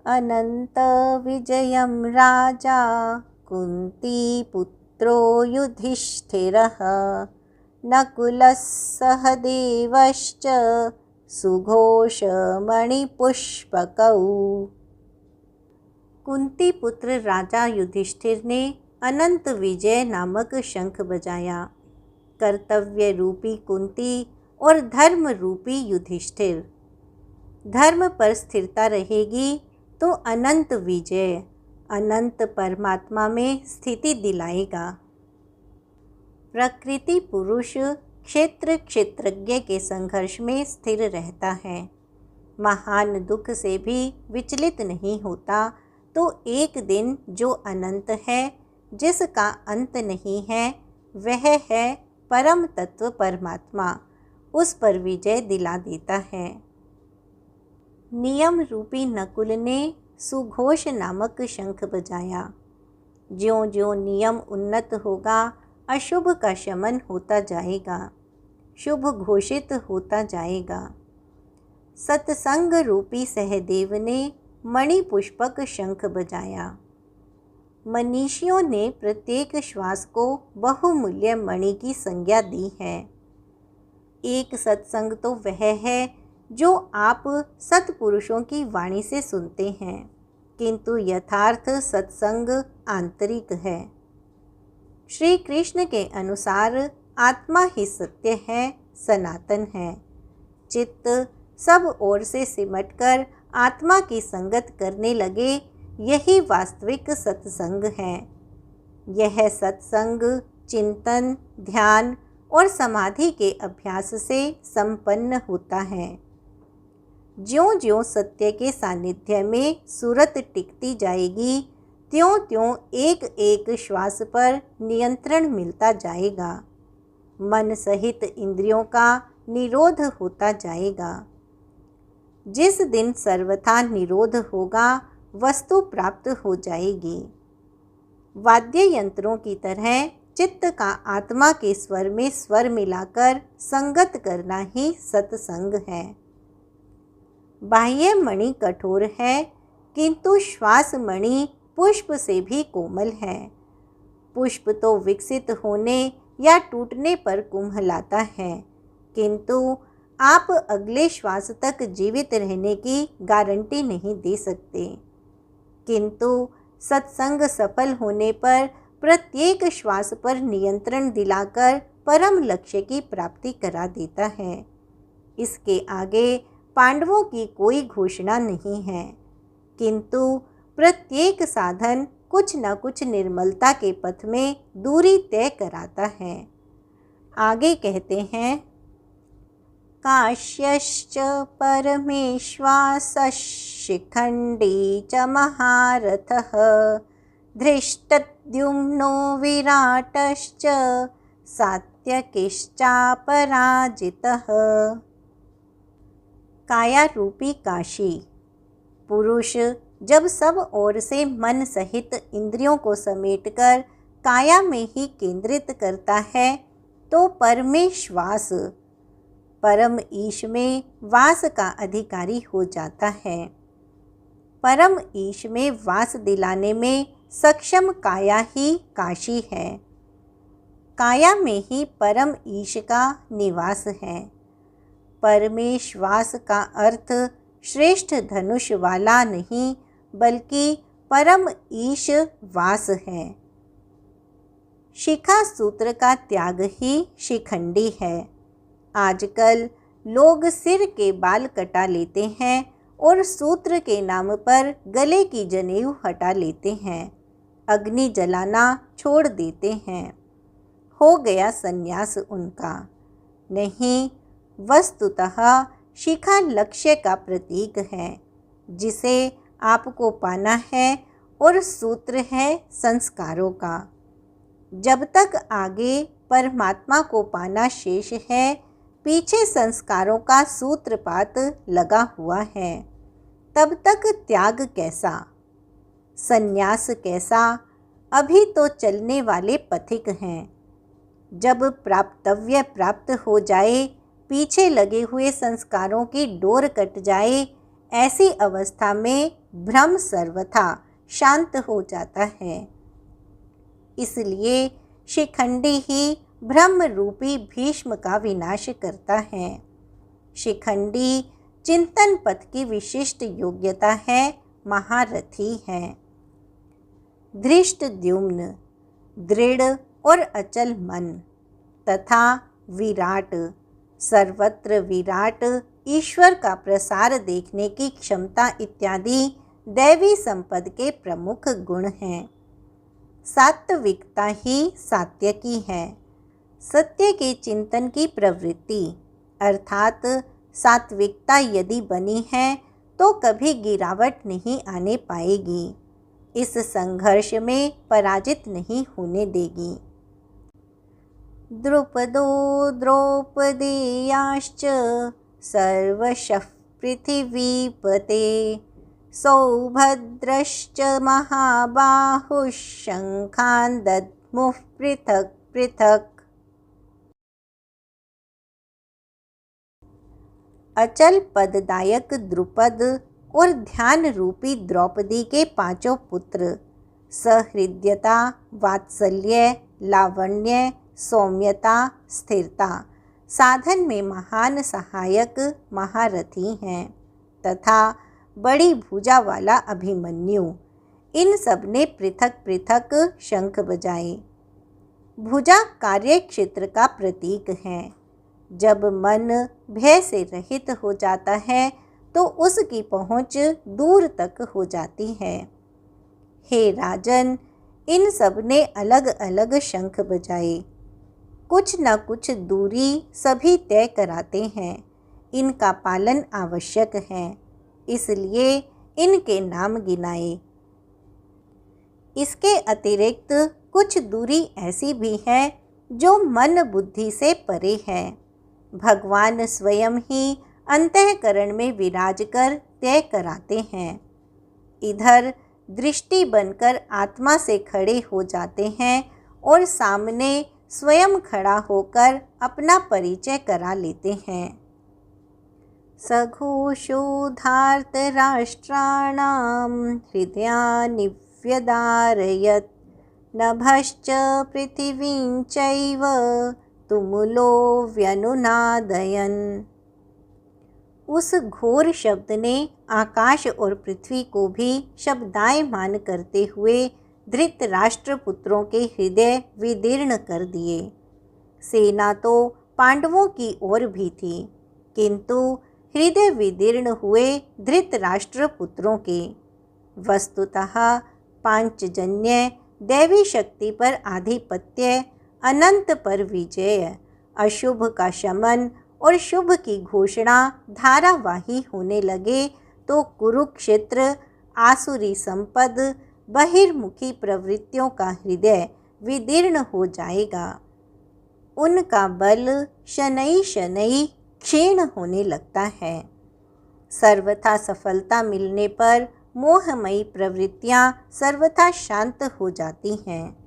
अनंत विजयं राजा कुन्तीपुत्रो युधिष्ठिरः नकुलः सहदेवश्च सुघोषमणिपुष्पकौ। कुंती पुत्र राजा युधिष्ठिर ने अनंत विजय नामक शंख बजाया। कर्तव्य रूपी कुंती और धर्म रूपी युधिष्ठिर। धर्म पर स्थिरता रहेगी तो अनंत विजय अनंत परमात्मा में स्थिति दिलाएगा। प्रकृति पुरुष क्षेत्र क्षेत्रज्ञ के संघर्ष में स्थिर रहता है, महान दुख से भी विचलित नहीं होता। तो एक दिन जो अनंत है, जिसका अंत नहीं है, वह है परम तत्व परमात्मा, उस पर विजय दिला देता है। नियम रूपी नकुल ने सुघोष नामक शंख बजाया। ज्यों ज्यों नियम उन्नत होगा, अशुभ का शमन होता जाएगा, शुभ घोषित होता जाएगा। सत्संग रूपी सहदेव ने मणिपुष्पक शंख बजाया। मनीषियों ने प्रत्येक श्वास को बहुमूल्य मणि की संज्ञा दी है। एक सत्संग तो वह है जो आप सत्पुरुषों की वाणी से सुनते हैं, किंतु यथार्थ सत्संग आंतरिक है। श्री कृष्ण के अनुसार आत्मा ही सत्य है, सनातन है। चित्त सब ओर से सिमटकर आत्मा की संगत करने लगे, यही वास्तविक सत्संग है। यह सत्संग चिंतन, ध्यान और समाधि के अभ्यास से संपन्न होता है। ज्यों ज्यों सत्य के सानिध्य में सूरत टिकती जाएगी, त्यों त्यों एक एक श्वास पर नियंत्रण मिलता जाएगा। मन सहित इंद्रियों का निरोध होता जाएगा। जिस दिन सर्वथा निरोध होगा, वस्तु प्राप्त हो जाएगी। वाद्य यंत्रों की तरह चित्त का आत्मा के स्वर में स्वर मिलाकर संगत करना ही सत्संग है। बाह्य मणि कठोर है, किंतु श्वास मणि पुष्प से भी कोमल है। पुष्प तो विकसित होने या टूटने पर कुम्हलाता है, किंतु आप अगले श्वास तक जीवित रहने की गारंटी नहीं दे सकते। किंतु सत्संग सफल होने पर प्रत्येक श्वास पर नियंत्रण दिलाकर परम लक्ष्य की प्राप्ति करा देता है। इसके आगे पांडवों की कोई घोषणा नहीं है, किंतु प्रत्येक साधन कुछ न कुछ निर्मलता के पथ में दूरी तय कराता है। आगे कहते हैं, काश्यश्च परमेश्वासः शिखण्डी च महारथः धृष्टद्युम्नो विराटश्च सात्यकिश्चापराजितः। काया रूपी काशी। पुरुष जब सब ओर से मन सहित इंद्रियों को समेटकर काया में ही केंद्रित करता है, तो परमेश्वास परम ईश में वास का अधिकारी हो जाता है। परम ईश में वास दिलाने में सक्षम काया ही काशी है। काया में ही परम ईश का निवास है। परमेश्वास का अर्थ श्रेष्ठ धनुष वाला नहीं, बल्कि परम ईश वास है। शिखा सूत्र का त्याग ही शिखंडी है। आजकल लोग सिर के बाल कटा लेते हैं और सूत्र के नाम पर गले की जनेऊ हटा लेते हैं, अग्नि जलाना छोड़ देते हैं। हो गया संन्यास उनका। नहीं, वस्तुतः शिखा लक्ष्य का प्रतीक है, जिसे आपको पाना है, और सूत्र है संस्कारों का। जब तक आगे परमात्मा को पाना शेष है, पीछे संस्कारों का सूत्रपात लगा हुआ है। तब तक त्याग कैसा, संन्यास कैसा? अभी तो चलने वाले पथिक हैं। जब प्राप्तव्य प्राप्त हो जाए, पीछे लगे हुए संस्कारों की डोर कट जाए, ऐसी अवस्था में भ्रम सर्वथा शांत हो जाता है। इसलिए शिखंडी ही ब्रह्म रूपी भीष्म का विनाश करता है। शिखंडी चिंतन पथ की विशिष्ट योग्यता है, महारथी है। धृष्टद्युम्न दृढ़ और अचल मन तथा विराट सर्वत्र विराट ईश्वर का प्रसार देखने की क्षमता इत्यादि दैवी संपद के प्रमुख गुण हैं। सात्विकता ही सात्यकी है। सत्य के चिंतन की प्रवृत्ति अर्थात सात्विकता यदि बनी है तो कभी गिरावट नहीं आने पाएगी, इस संघर्ष में पराजित नहीं होने देगी। द्रुपदो द्रौपदेयाश्च सर्वशः पृथिवीपते सौभद्रश्च महाबाहुः शंखान् दद्मुः पृथक् पृथक्। अचल पददायक द्रुपद और ध्यान रूपी द्रौपदी के पांचों पुत्र सहृदयता, वात्सल्य, लावण्य, सौम्यता, स्थिरता, साधन में महान सहायक महारथी हैं तथा बड़ी भुजा वाला अभिमन्यु, इन सब ने पृथक पृथक शंख बजाए। भुजा कार्य क्षेत्र का प्रतीक है। जब मन भय से रहित हो जाता है तो उसकी पहुंच दूर तक हो जाती है। हे राजन, इन सब ने अलग अलग शंख बजाए। कुछ न कुछ दूरी सभी तय कराते हैं। इनका पालन आवश्यक है, इसलिए इनके नाम गिनाए। इसके अतिरिक्त कुछ दूरी ऐसी भी है जो मन बुद्धि से परे है। भगवान स्वयं ही अंतःकरण में विराज कर तय कराते हैं। इधर दृष्टि बनकर आत्मा से खड़े हो जाते हैं और सामने स्वयं खड़ा होकर अपना परिचय करा लेते हैं। सघोषोधार्तराष्ट्राणां हृदयानि व्यदारयत् नभश्च पृथिवीं चैव तुमुलो व्यनुनादयन्। उस घोर शब्द ने आकाश और पृथ्वी को भी शब्दायमान करते हुए धृतराष्ट्र पुत्रों के हृदय विदीर्ण कर दिए। सेना तो पांडवों की ओर भी थी, किंतु हृदय विदीर्ण हुए धृतराष्ट्र पुत्रों के। वस्तुतः पांचजन्य दैवी शक्ति पर आधिपत्य, अनंत पर विजय, अशुभ का शमन और शुभ की घोषणा धारावाही होने लगे तो कुरुक्षेत्र, आसुरी संपद, बहिर्मुखी प्रवृत्तियों का हृदय विदीर्ण हो जाएगा। उनका बल शनैः शनैः क्षीण होने लगता है। सर्वथा सफलता मिलने पर मोहमयी प्रवृत्तियां सर्वथा शांत हो जाती हैं।